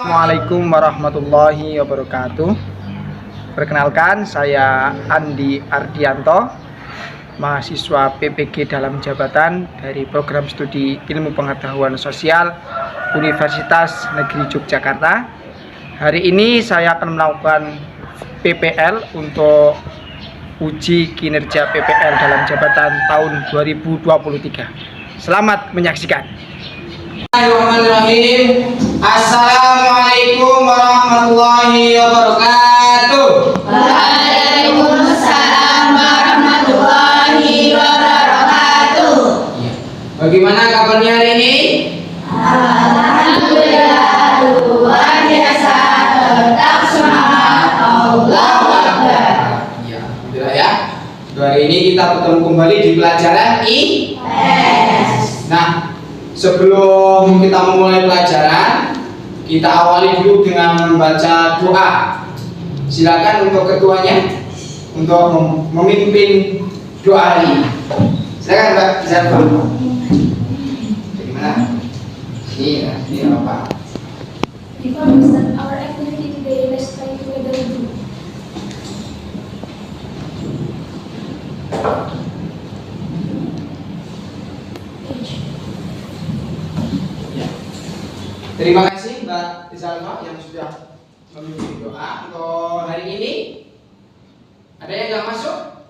Assalamualaikum warahmatullahi wabarakatuh. Perkenalkan, saya Andi Ardianto, mahasiswa PPG dalam jabatan dari Program Studi Ilmu Pengetahuan Sosial Universitas Negeri Yogyakarta. Hari ini saya akan melakukan PPL untuk uji kinerja PPL dalam jabatan tahun 2023. Selamat menyaksikan. Bismillahirrahmanirrahim. Assalamualaikum warahmatullahi wabarakatuh. Waalaikumsalam warahmatullahi wabarakatuh. Bagaimana kabarnya hari ini? Alhamdulillah, luar biasa, tetap semangat, Allahu Akbar. Ya, alhamdulillah ya. Hari ini kita bertemu kembali di pelajaran IPS. Nah, sebelum kita memulai pelajaran, kita awali dulu dengan membaca doa. Silakan untuk ketuanya untuk memimpin doa ini. Silakan Mbak Zafar. Bagaimana? Ini apa? Before we start our activity today, let's pray together with you. Terima kasih Mbak Zalfa yang sudah memimpin doa untuk hari ini. Ada yang nggak masuk?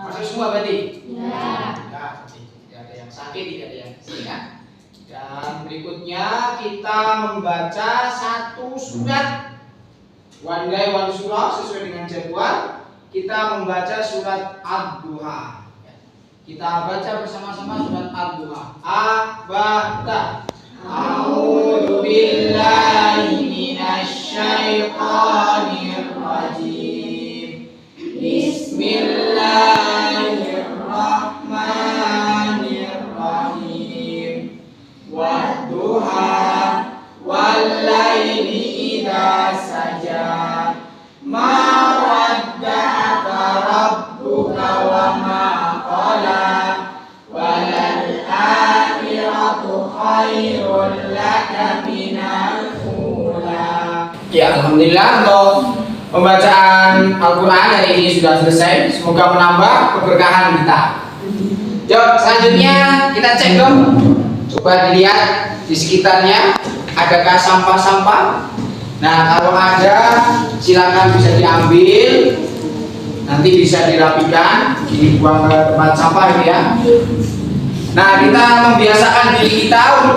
Masuk semua berarti? Ya. Tidak ada yang sakit, tidak ada yang sehat. Dan berikutnya kita membaca satu surat one day one surah sesuai dengan jadwal. Kita membaca surat Ad-Duha. Kita baca bersama-sama surat Ad-Duha. Abata. A'udzu billahi minasy syaithanir rajim. Bismillahirrahmanirrahim. Wadduha wal laili idza saja. Ma wadda'aka rabbuka wa ma qala. Walal akhiratu khairul laka minal ula. Ya, alhamdulillah untuk pembacaan Al-Quran hari ini sudah selesai. Semoga menambah keberkahan kita. Yuk, selanjutnya kita cek dong. Coba dilihat di sekitarnya adakah sampah-sampah. Nah, kalau ada silakan bisa diambil. Nanti bisa dirapikan, dibuang ke tempat sampah gitu ya. Nah, kita membiasakan diri kita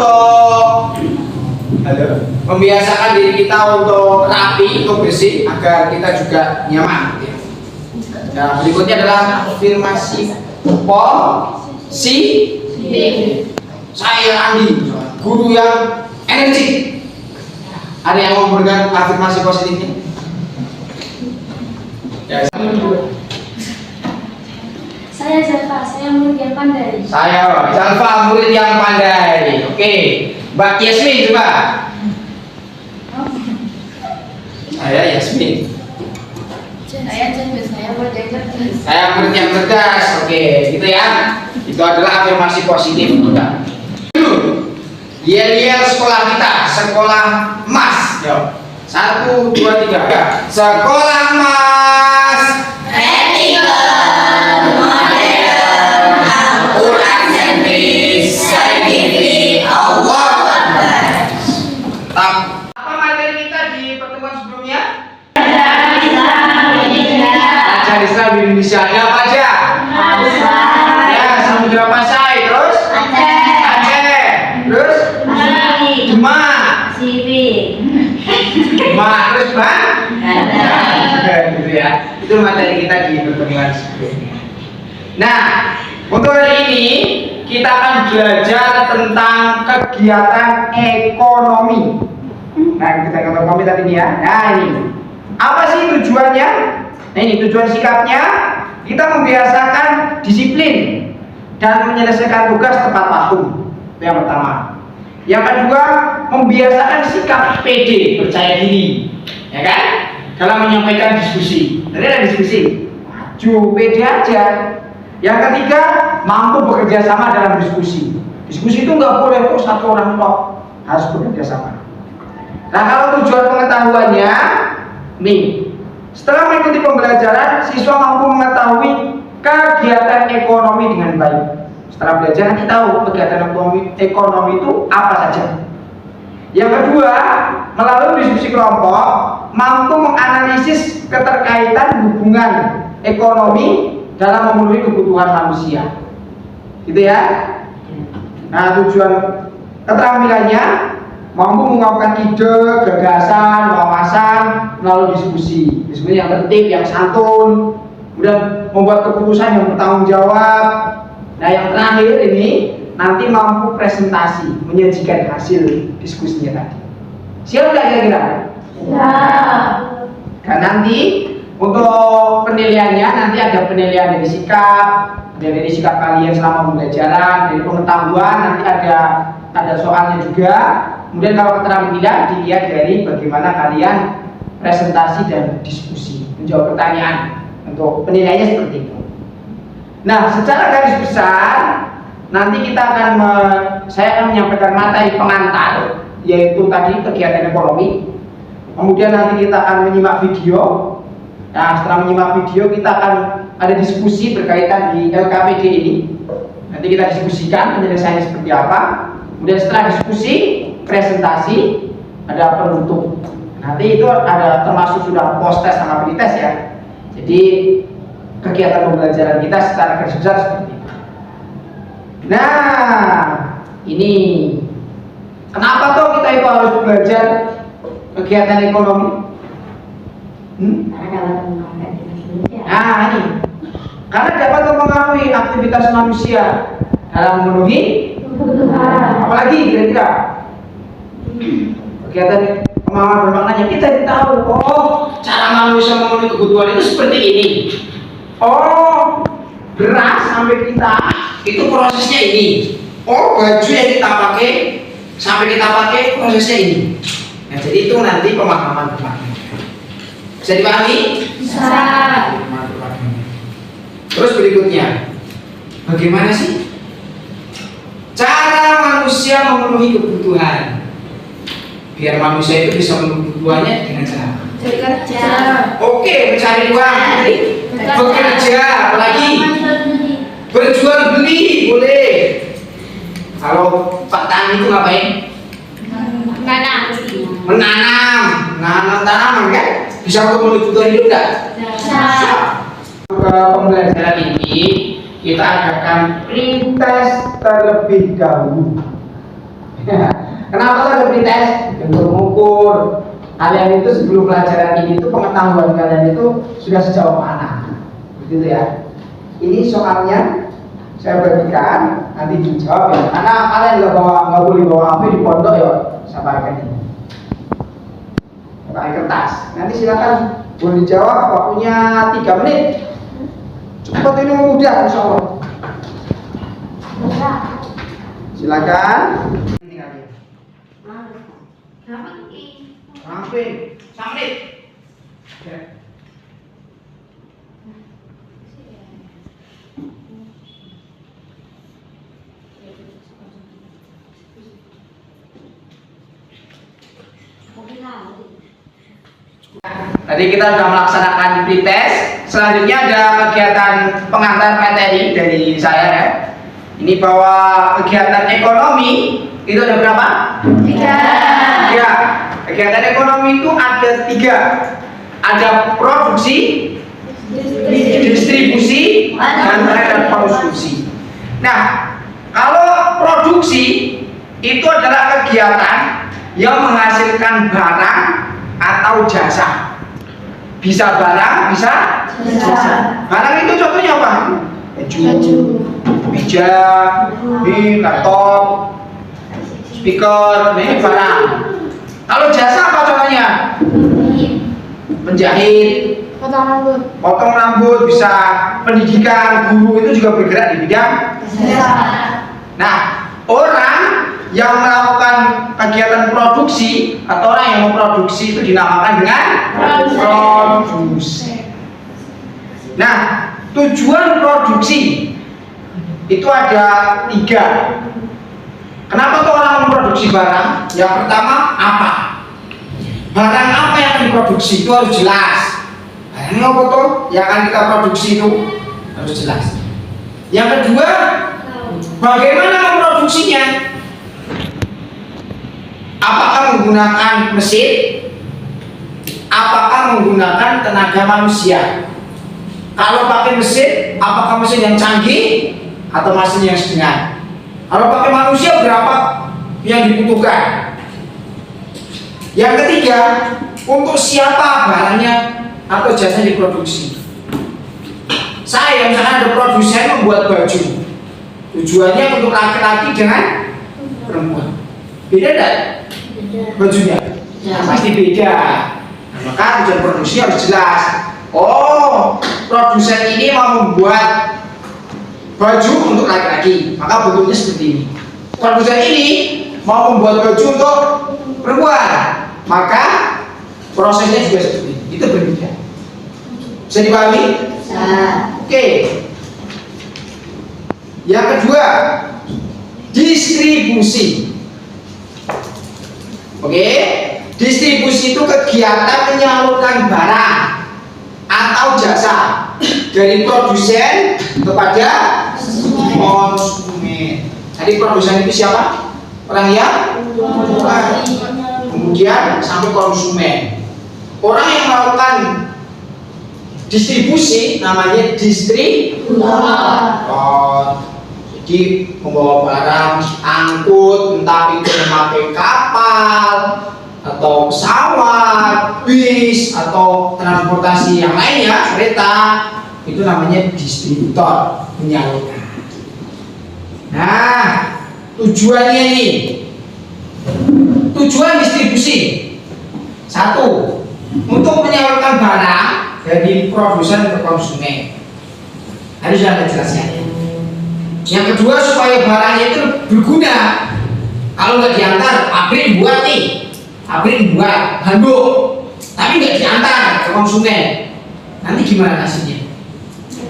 untuk rapi, untuk bersih agar kita juga nyaman gitu ya. Nah, berikutnya adalah afirmasi positif. Saya Andi, guru yang energik. Ada yang mau memberikan afirmasi positifnya? Ya, Saya Zalfa, saya murid yang pandai. saya Zalfa, murid yang pandai. Oke, Mbak Yasmin coba. Saya Yasmin. Saya cerdas, saya murid yang cerdas. Saya murid yang cerdas. Oke, gitu ya. Itu adalah afirmasi positif kita. Yel sekolah kita, sekolah emas. Yo. 1, 2, 3. Ya. Sekolah emas. Ethical, modern, Al-Quran sentris, scientific, Allahu Akbar. Apa materi kita di pertemuan sebelumnya? Ajaran Islam Indonesia. Ajaran Islam di Indonesia. Ada apa aja? Ya, Samudra Pasai, terus Aceh, terus Demak, terus gitu ya. Itu materi kita di pertemuan sebelumnya. Nah, untuk hari ini kita akan belajar tentang kegiatan ekonomi. Nah, kita ekonomi tadi ini ya. Nah, ini apa sih tujuannya? Nah, ini tujuan sikapnya. Kita membiasakan disiplin dan menyelesaikan tugas tepat waktu. Itu yang pertama. Yang kedua, membiasakan sikap PD, percaya diri, ya kan? Dalam menyampaikan diskusi. Tadi ada diskusi, maju PD aja. Yang ketiga, mampu bekerja sama dalam diskusi. Diskusi itu nggak boleh kok satu orang tok, harus bekerja sama. Nah, kalau tujuan pengetahuannya nih, setelah mengikuti pembelajaran, siswa mampu mengetahui kegiatan ekonomi dengan baik. Setelah belajar nanti tahu kegiatan ekonomi itu apa saja. Yang kedua, melalui diskusi kelompok mampu menganalisis keterkaitan hubungan ekonomi dalam memenuhi kebutuhan manusia. Gitu ya. Nah, tujuan keterampilannya mampu mengungkapkan ide, gagasan, wawasan melalui diskusi yang tertib, yang santun, kemudian membuat keputusan yang bertanggung jawab. Nah, yang terakhir ini nanti mampu presentasi, menyajikan hasil diskusinya tadi. Siap nggak kira-kira? Siap. Dan nanti untuk penilaiannya nanti ada penilaian dari sikap kalian selama pembelajaran, dari pengetahuan nanti ada soalnya juga. Kemudian kalau keterampilan dilihat dari bagaimana kalian presentasi dan diskusi, menjawab pertanyaan. Untuk penilaiannya seperti itu. Nah, secara garis besar nanti saya akan menyampaikan materi pengantar, yaitu tadi kegiatan ekonomi. Kemudian nanti kita akan menyimak video. Nah, setelah menyimak video kita akan ada diskusi berkaitan di LKPD ini. Nanti kita diskusikan penyelesaiannya seperti apa. Kemudian setelah diskusi, presentasi, ada penutup. Nanti itu ada termasuk sudah post test sama pretest ya. Jadi kegiatan pembelajaran kita secara garis besar seperti itu. Nah, ini kenapa toh kita itu harus belajar kegiatan ekonomi? Nah, ini karena dapat mempengaruhi aktivitas manusia dalam memenuhi kebutuhan. Apalagi kira-kira kegiatan pemahaman bermaknanya kita tahu, oh cara manusia memenuhi kebutuhan itu seperti ini. Oh, beras sampai kita itu prosesnya ini. Oh, baju yang kita pakai sampai kita pakai prosesnya ini. Nah, jadi itu nanti pemahaman bermakna. Bisa dipahami? Bisa. Terus berikutnya, bagaimana sih cara manusia memenuhi kebutuhan? Biar manusia itu bisa memenuhi kebutuhannya dengan cara Bekerja. oke, mencari uang, bekerja, apalagi berjual beli boleh. Kalau petani itu ngapain? Menanam tanaman kan? Bisa untuk memenuhi kebutuhan hidup enggak? Bisa. Ke pembelajaran ini kita adakan pretest terlebih dahulu. Kenapa ada pretest? Untuk mengukur kalian itu sebelum pelajaran ini itu pengetahuan kalian itu sudah sejauh mana, begitu ya. Ini soalnya saya bagikan nanti dijawab ya. Karena kalian nggak boleh bawa HP di pondok ya, saya bagikan ini. Pakai kertas. Nanti silakan boleh dijawab. Waktunya 3 menit. Cepat ini mudah, insya Allah. Silakan. Sampai sampai. Tadi kita sudah melaksanakan pretest. Selanjutnya ada kegiatan pengantar materi dari saya ya. Ini bahwa kegiatan ekonomi itu ada berapa? 3. Ya, kegiatan ekonomi itu ada 3. Ada produksi, distribusi, dan ada konsumsi. Nah, kalau produksi itu adalah kegiatan yang menghasilkan barang atau jasa. Bisa barang, bisa jasa. Barang itu contohnya apa? Baju, meja, ini laptop, speaker, ini barang. Kalau jasa apa contohnya? Menjahit, potong rambut, bisa pendidikan, guru itu juga bergerak di bidang jasa. Nah, orang yang melakukan kegiatan produksi atau orang yang memproduksi itu dinamakan dengan produsen. Nah, tujuan produksi itu ada 3. Kenapa tuh orang memproduksi barang? Yang pertama apa? barang apa yang diproduksi itu harus jelas. Barang apa tuh yang akan kita produksi itu harus jelas. Yang kedua, bagaimana memproduksinya? Apakah menggunakan mesin? Apakah menggunakan tenaga manusia? Kalau pakai mesin, apakah mesin yang canggih atau mesin yang sedang? Kalau pakai manusia, berapa yang dibutuhkan? Yang ketiga, untuk siapa barangnya atau jasanya diproduksi? Saya misalnya ada produsen membuat baju, tujuannya untuk laki-laki dengan perempuan. Beda tidak bajunya? Pasti beda. Nah, maka tujuan produksi harus jelas. Oh, produsen ini mau membuat baju untuk laki-laki, maka bentuknya seperti ini. Produsen ini mau membuat baju untuk perempuan, maka prosesnya juga seperti ini. Itu berbeda. Bisa dipahami? Oke. Yang kedua, distribusi. Oke, distribusi itu kegiatan menyalurkan barang atau jasa dari produsen kepada konsumen. Jadi produsen itu siapa? Orang yang kemudian sampai konsumen. Orang yang melakukan distribusi namanya distributor. Jadi membawa barang, angkut, entah itu memakai kapal atau pesawat, bis atau transportasi yang lainnya, kereta, itu namanya distributor, menyalurkan. Nah, tujuannya ini, tujuan distribusi satu, untuk menyalurkan barang dari produsen ke konsumen. Harus sudah jelaskan. Yang kedua, supaya barangnya itu berguna. Kalau nggak diantar, pabrik buat nih, pabrik buat handuk, tapi nggak diantar ke konsumen, nanti gimana hasilnya?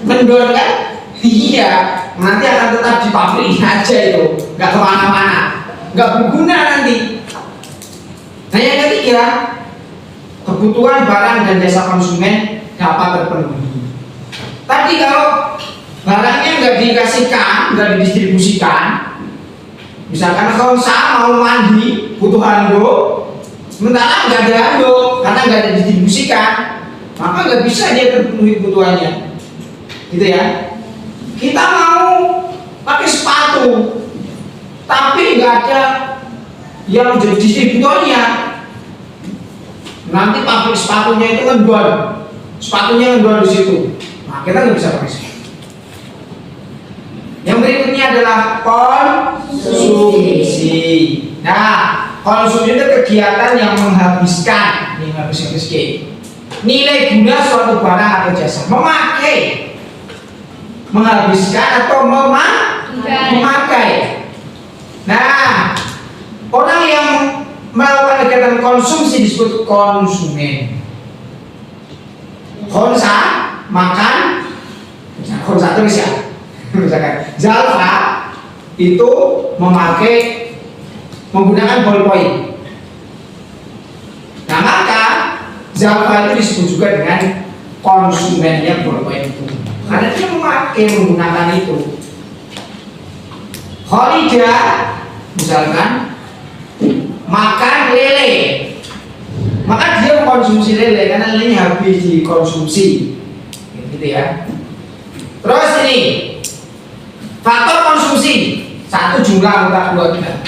Mendor kan? Iya, nanti akan tetap di pabrik aja itu, nggak kemana-mana, nggak berguna nanti. Nah yang ketiga, kebutuhan barang dan jasa konsumen dapat terpenuhi. Tadi kalau barangnya nggak dikasihkan, nggak didistribusikan, misalkan kalau saya mau mandi butuh handuk, sementara nggak ada handuk karena nggak ada didistribusikan, maka nggak bisa dia terpenuhi kebutuhannya, gitu ya. Kita mau pakai sepatu, tapi nggak ada yang menjadi distributornya, nanti pabrik sepatunya itu ngendor, sepatunya ngendor di situ, nah kita nggak bisa pakai sepatu. Yang berikutnya adalah konsumsi. Nah, konsumsi itu kegiatan yang menghabiskan, ini habis-habis nilai guna suatu barang atau jasa, memakai, menghabiskan atau memakai. Nah, orang yang melakukan kegiatan konsumsi disebut konsumen. Konsa, makan, konsa itu siapa? Misalkan Zalfa itu menggunakan ballpoint. Nah maka Zalfa itu disebut juga dengan konsumennya ballpoint itu, karena dia menggunakan itu. Khalidah misalkan makan lele, maka dia mengkonsumsi lele karena lelenya habis dikonsumsi, gitu ya. Terus ini faktor konsumsi, satu, jumlah anggota keluarga.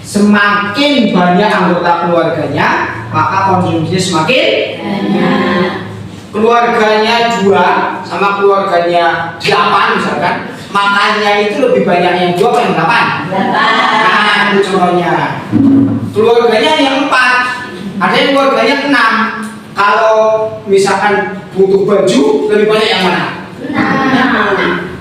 Semakin banyak anggota keluarganya, maka konsumsinya semakin banyak. Keluarganya 2 sama keluarganya 8 misalkan, makannya itu lebih banyak yang 2 atau yang 8? 8. Nah, itu contohnya. Keluarganya yang 4, ada yang keluarganya 6. Kalau misalkan butuh baju, lebih banyak yang mana? 6.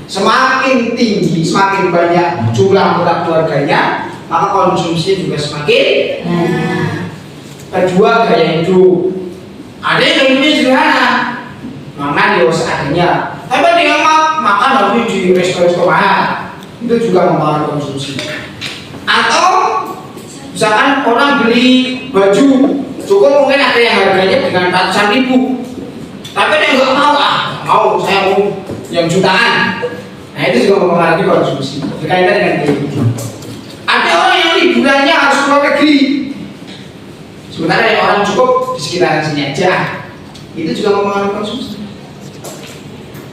Semakin tinggi, semakin banyak jumlah anggota keluarganya, maka konsumsi juga semakin banyak. Kedua, gaya hidup. Ada yang hidupnya sederhana, makan di seadanya, tapi dia makan tapi di resto-resto mahal, itu juga mempengaruhi konsumsi. Atau Misalkan orang beli baju cukup mungkin ada yang harganya dengan ratusan ribu, tapi ada yang nggak mau, saya mau yang jutaan. Nah itu juga mempengaruhi konsumsi berkaitan dengan gaya. Ada orang yang liburannya harus keluar negeri, sementara ada orang cukup di sekitaran sini aja. Itu juga mempengaruhi konsumsi.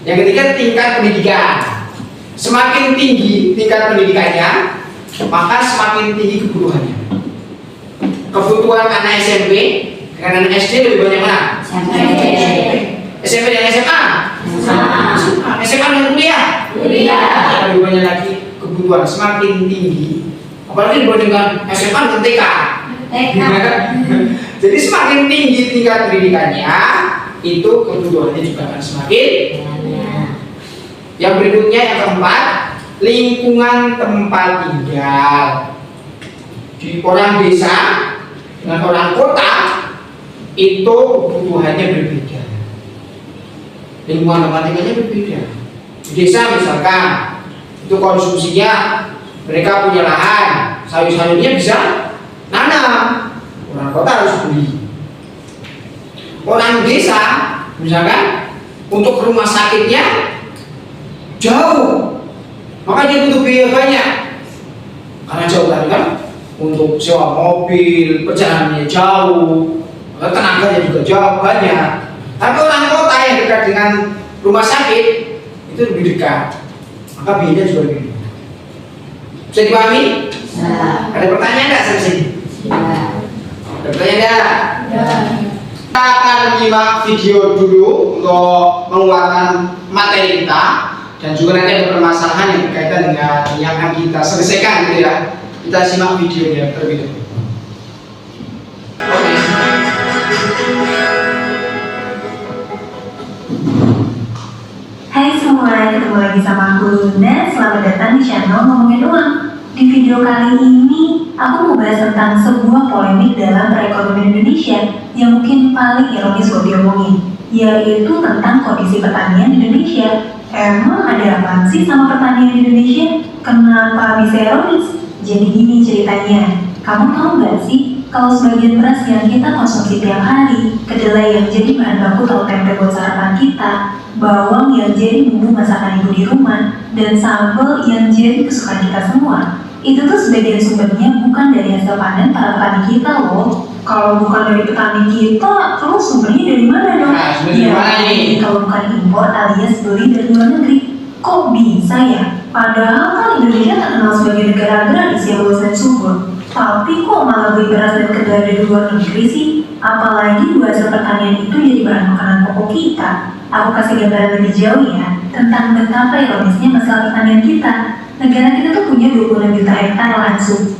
Yang ketiga, tingkat pendidikan. Semakin tinggi tingkat pendidikannya, maka semakin tinggi kebutuhannya. Kebutuhan anak SMP dengan anak SD lebih banyak mana? SMP dan SMA? SMA dan kuliah? Lebih banyak lagi kebutuhan, semakin tinggi. Apalagi dibandingkan SMA dan TK. Jadi semakin tinggi tingkat pendidikannya, itu kebutuhannya juga akan semakin. Yang berikutnya, yang keempat, lingkungan tempat tinggal. Di orang desa dengan orang kota itu kebutuhannya berbeda. Lingkungan tempat tinggalnya berbeda. Di desa misalkan itu konsumsinya mereka punya lahan, sayur-sayurnya bisa nanam. Orang kota harus beli. Orang desa misalkan untuk rumah sakitnya jauh, maka dia butuh biaya banyak karena jauh kan, untuk sewa mobil, perjalanannya jauh, tenaganya juga jauh banyak. Tapi orang kota yang dekat dengan rumah sakit itu lebih dekat, maka biayanya juga lebih dekat. Bisa dipahami? Ada pertanyaan nggak sampai sini? Ada pertanyaan nggak? Kita akan menyimak video dulu untuk menguatkan materi kita. Dan juga nanti ada permasalahan yang berkaitan dengan yang akan kita selesaikan gitu ya. Kita simak videonya terlebih dahulu. Oke. Hai semua, ketemu lagi sama aku Luna. Selamat datang di channel Ngomongin Uang. Di video kali ini, aku mau bahas tentang sebuah polemik dalam perekonomian Indonesia yang mungkin paling ironis buat diomongin, yaitu tentang kondisi pertanian di Indonesia. Emang ada apa sih sama pertanian di Indonesia? Kenapa bisa ironis? Jadi gini ceritanya. Kamu tahu nggak sih kalau sebagian beras yang kita konsumsi tiap hari, kedelai yang jadi bahan baku tahu tempe buat sarapan kita, bawang yang jadi bumbu masakan ibu di rumah, dan sambal yang jadi kesukaan kita semua, itu tuh sebagian sumbernya bukan dari hasil panen para petani kita loh. Kalau bukan dari petani kita, terus sumbernya dari mana dong? Nah, sumbernya mana nih? Kalau bukan impor alias beli dari luar negeri. Kok bisa ya? Padahal kan Indonesia terkenal sebagai negara agraris yang luas dan subur. Tapi kok malah beli beras dan kedelai dari luar negeri sih? Apalagi dua hasil pertanian itu jadi bahan makanan pokok kita. Aku kasih gambaran lebih jauh ya, tentang betapa ironisnya masalah pertanian kita. Negara kita tuh punya 26 juta hektar lahan subur.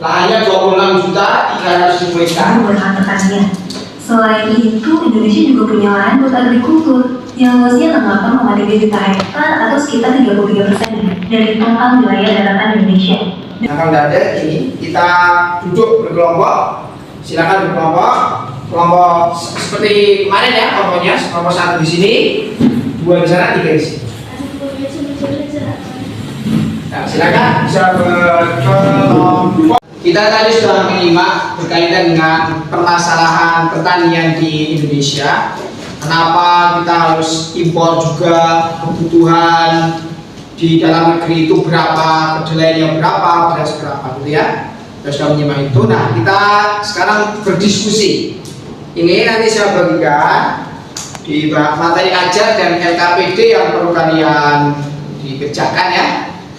Lahannya 26 juta 300 ribu hektar buat lahan pertanian. Selain itu, Indonesia juga punya lahan buat agrikultur yang luasnya 8,3 juta hektar atau sekitar 33% dari total wilayah daratan Indonesia. Nah, kalau tidak ada ini, kita duduk berkelompok. Silakan berkelompok. Kelompok seperti kemarin ya, kelompoknya kelompok 1 di sini, 2 di sana, 3 di sini. Nah, silakan bisa berkelompok. Kita tadi sudah menyimak berkaitan dengan permasalahan pertanian di Indonesia. Kenapa kita harus impor juga, kebutuhan di dalam negeri itu berapa, kedelainya berapa, beras berapa, gitu ya. Kita sudah menyimak itu. Nah, kita sekarang berdiskusi. Ini nanti saya bagikan di materi ajar dan LKPD yang perlu kalian dikerjakan ya.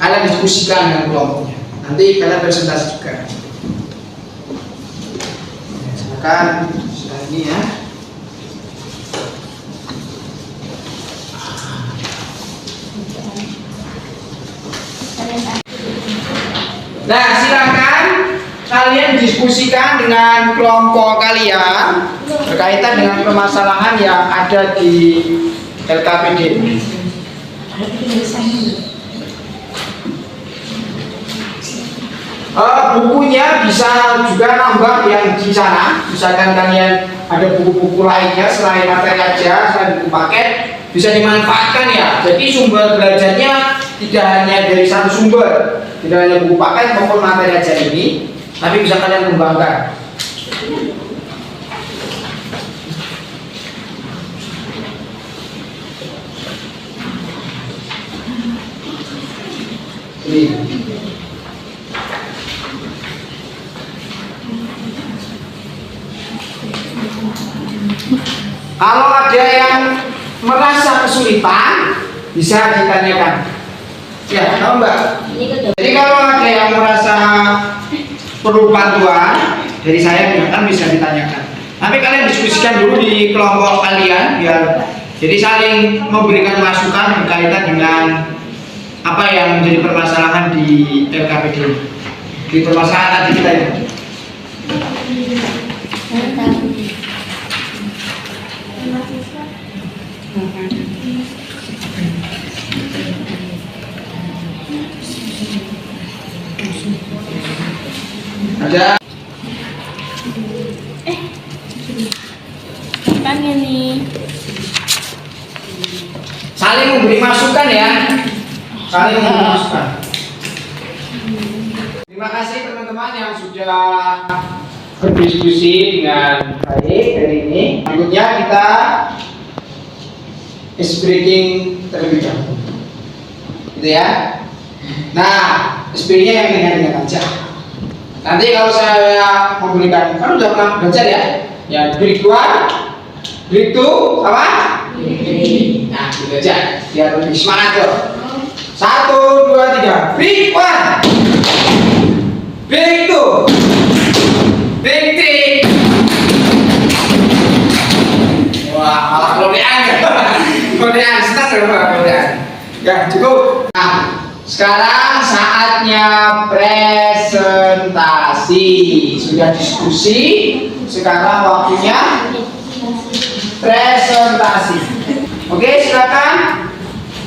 Kalian diskusikan dengan kelompoknya. Nanti kalian presentasi juga. Silakan, sudah ini ya. Nah, silakan kalian diskusikan dengan kelompok kalian berkaitan dengan permasalahan yang ada di LKPD. Bukunya bisa juga nambah yang di sana. Misalkan kalian ada buku-buku lainnya selain materi aja, selain buku paket, bisa dimanfaatkan ya. Jadi sumber belajarnya tidak hanya dari satu sumber, tidak hanya buku paket maupun materi aja ini, tapi bisa kalian kembangkan. Ini. Kalau ada yang merasa kesulitan, bisa ditanyakan. Ya, tahu Mbak? Jadi kalau ada yang merasa perlu bantuan dari saya, kan bisa ditanyakan. Tapi kalian diskusikan dulu di kelompok kalian, biar jadi saling memberikan masukan berkaitan dengan apa yang menjadi permasalahan di LKPD, di permasalahan tadi kita itu. Ada Kapan ini? saling memberi masukan ya, saling memberi masukan. Terima kasih teman-teman yang sudah berdiskusi dengan baik hari ini. Berikutnya kita ice breaking terlebih dahulu, gitu ya. Nah, ice breakingnya yang ringan-ringan aja. Nanti kalau saya memberikan, kan udah pernah belajar ya, ya break 1, break 2, apa? Nah, gitu aja, biar lebih semangat tuh. 1, 2, 3, break 1, break 2, break 3. Wah, malah kelodean ya. Kelodean, senang ya kelodean. Ya, cukup. Nah, sekarang saatnya presentasi. Sudah diskusi, sekarang waktunya presentasi. Oke, silakan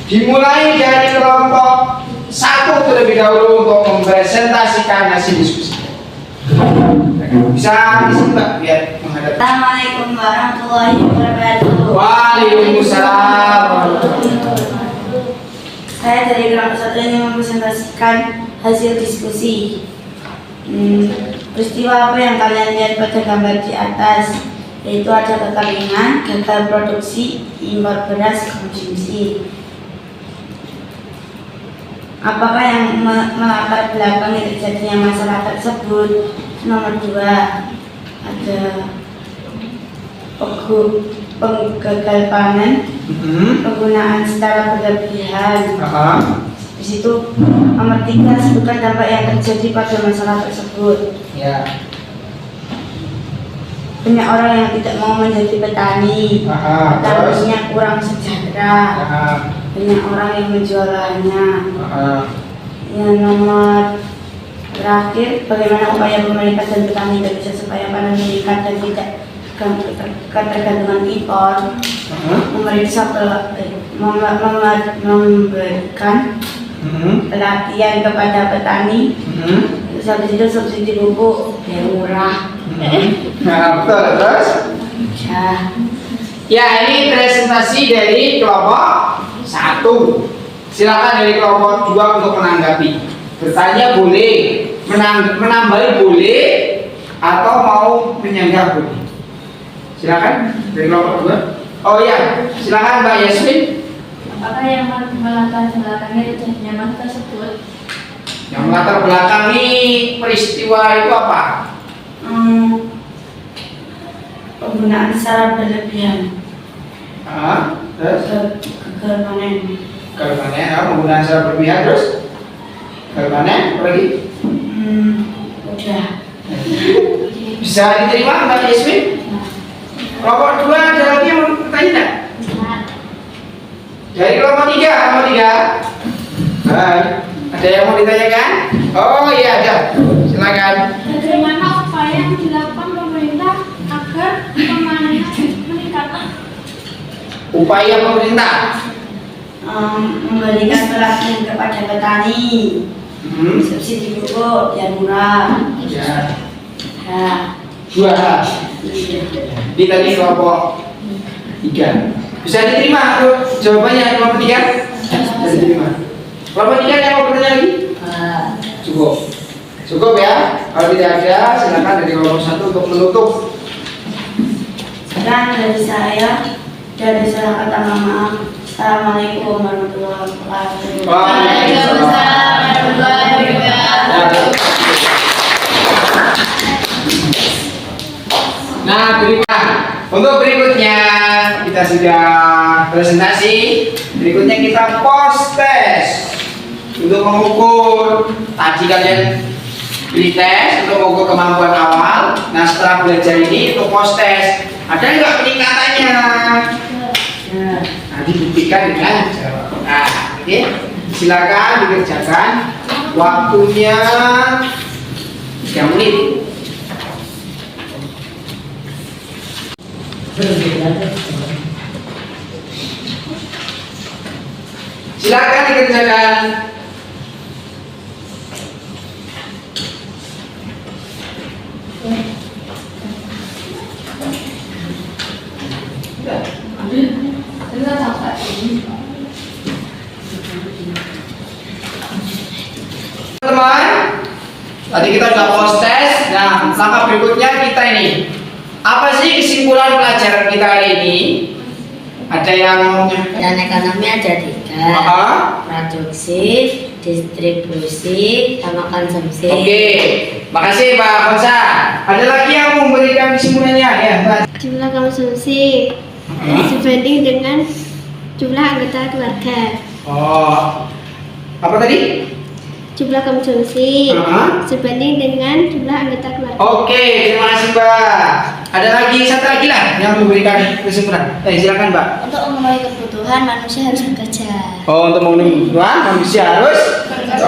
dimulai dari kelompok 1 terlebih dahulu untuk mempresentasikan hasil diskusi. Bisa disini Mbak, biar menghadap. Assalamualaikum warahmatullahi wabarakatuh. Waalaikumsalam. Saya dari kelompok 1 ini mempresentasikan hasil diskusi. Peristiwa apa yang kalian lihat pada gambar di atas, yaitu ada kekeringan, gagal produksi, impor beras, konsumsi. Apakah yang melatar belakangi terjadinya masalah tersebut? Nomor 2, ada gagal panen, penggunaan secara berlebihan. Di situ nomor 3, sebutkan dampak yang terjadi pada masalah tersebut. Ya. Banyak orang yang tidak mau menjadi petani, petaninya kurang sejahtera. Banyak orang yang menjual lahannya. Yang nomor terakhir, bagaimana upaya pemerintah dan petani Indonesia supaya panen meningkat dan tidak ketergantungan impor. Pemerintah memberikan pelatihan kepada petani. Habis itu subsidi pupuk biar murah. Nah, betul, terus? Ya, ini presentasi dari kelompok 1. Silakan dari kelompok 2 untuk menanggapi. Bertanya boleh, menambahi boleh, atau mau menyanggah boleh. Silakan dari kelompok 2. Oh ya, silakan Mbak Yasmin. Apakah yang melatar belakangi terjadinya masalah tersebut? Yang melatar belakangi peristiwa itu apa? Penggunaan secara berlebihan. Terus? Gagal panen. Gagal panen, penggunaan secara berlebihan, terus? Gagal panen, apa lagi? Udah. Bisa diterima Mbak Yasmin? Kelompok 2 ada lagi yang mau bertanya tidak? Dari kelompok 3, Baik. Ada yang mau ditanyakan? Oh iya ada. Silakan. Bagaimana upaya yang dilakukan pemerintah agar pemanen meningkat? Upaya pemerintah Memberikan pelatihan kepada petani, subsidi pupuk biar murah. Ya. Nah, 2H. Ini tadi kelompok 3. Bisa diterima jawabannya kelompok 3? Bisa diterima. Kelompok 3 yang mau bertanya lagi? Cukup. Cukup ya? Kalau tidak ada, silakan dari nomor 1 untuk menutup. Sekarang dari saya kata maaf. Assalamualaikum warahmatullahi wabarakatuh. Waalaikumsalam warahmatullahi wabarakatuh. Nah, untuk berikutnya kita sudah presentasi. Berikutnya kita post test untuk mengukur. Tadi kalian beli tes untuk mengukur kemampuan awal. Nah, setelah belajar ini untuk post test, ada nggak peningkatannya? Nah, dibuktikan dengan jawab. Nah, oke, silakan dikerjakan. Waktunya 3 menit. Silakan dikerjakan. Teman, tadi kita sudah post test. Nah, langkah berikutnya kita ini. Apa sih kesimpulan pelajaran kita hari ini? Ada yang Dan ekonomi ada 3. Produksi, distribusi, sama konsumsi. Oke, makasih Pak Fonsa. Ada lagi yang memberikan kesimpulannya ya, Mbak? Jumlah konsumsi sebanding dengan jumlah anggota keluarga. Oh, apa tadi? Jumlah konsumsi sebanding dengan jumlah anggota keluarga. Oke, terima kasih Mbak. Ada lagi satu lagi lah yang memberikan kesimpulan. Silakan Mbak. Untuk memenuhi kebutuhan manusia harus bekerja. Oh, untuk memenuhi kebutuhan manusia harus.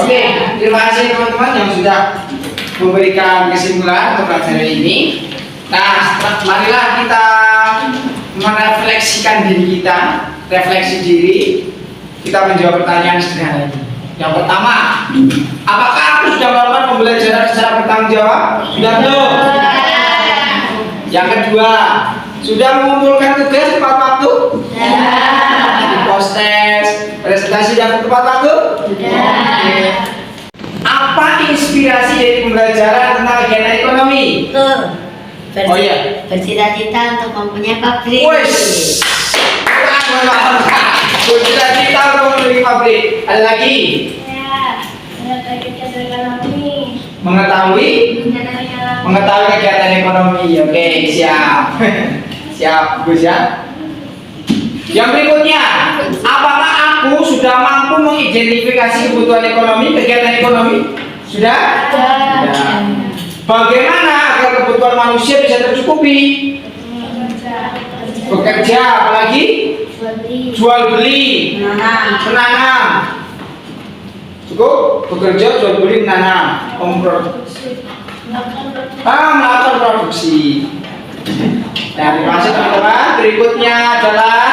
Oke, terima kasih teman-teman yang sudah memberikan kesimpulan untuk pelajaran ini. Nah, marilah kita merefleksikan diri kita, refleksi diri. Kita menjawab pertanyaan sederhana ini. Yang pertama, apakah aku sudah melakukan pembelajaran secara bertanggung jawab? Sudah belum? Yang kedua, sudah mengumpulkan tugas tepat waktu? Di post test, presentasi dan tepat waktu? Oke. Apa inspirasi dari pembelajaran tentang kegiatan ekonomi? Oh iya. Bercita-cita untuk mempunyai pabrik. Wes. Bercita-cita untuk mempunyai pabrik. Ada lagi? Kegiatan ekonomi. Mengetahui kegiatan ekonomi. Oke, siap. Siap, Gus ya. Yang berikutnya, apakah aku sudah mampu mengidentifikasi kebutuhan ekonomi, kegiatan ekonomi? Sudah? Sudah. Bagaimana agar kebutuhan manusia bisa tercukupi? Bekerja, apalagi? Jual beli, menanam. Cukup? Bekerja, jual beli, menanam. Melakukan produksi. Nah, terima kasih teman-teman. Berikutnya adalah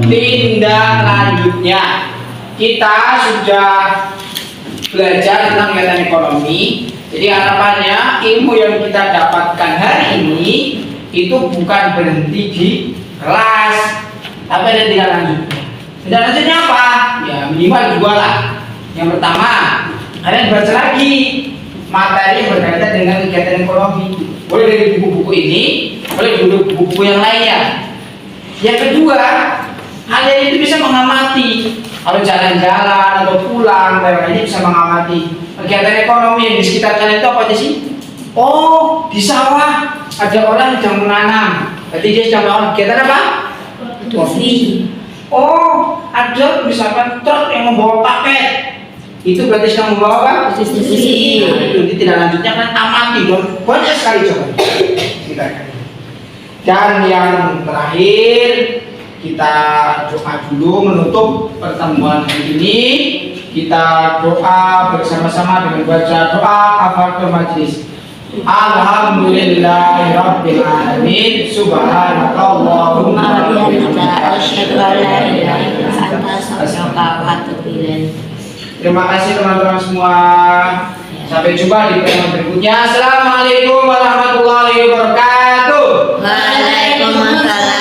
tindak lanjutnya. Kita sudah belajar tentang kegiatan ekonomi. Jadi harapannya ilmu yang kita dapatkan hari ini itu bukan berhenti di kelas, tapi ada tindak lanjutnya. Tindak lanjutnya apa? Ya minimal 2 lah. Yang pertama, kalian baca lagi materi yang berkaitan dengan kegiatan ekonomi. Boleh dari buku-buku ini, boleh dari buku-buku yang lainnya. Yang kedua, kalian itu bisa mengamati. Kalau jalan-jalan atau pulang, kalian bisa mengamati kegiatan ekonomi yang di sekitar kalian itu apa aja sih? Oh, di sawah ada orang yang sedang menanam. Berarti dia sedang melakukan kegiatan apa? Produksi. Oh, ada misalkan truk yang membawa paket. Itu berarti sedang membawa apa? Distribusi. Nah, itu tidak lanjutnya kan amati dong. Banyak sekali coba. Dan yang terakhir, kita doa dulu menutup pertemuan hari ini. Kita doa bersama-sama dengan baca doa kafaratul majlis. Alhamdulillahirabbil alamin. Subhanakallahumma wa bihamdika asyhadu an la ilaha illa anta astaghfiruka wa atubu ilaik. Terima kasih teman-teman semua. Sampai jumpa di pertemuan berikutnya. Assalamualaikum warahmatullahi wabarakatuh. Waalaikumsalam.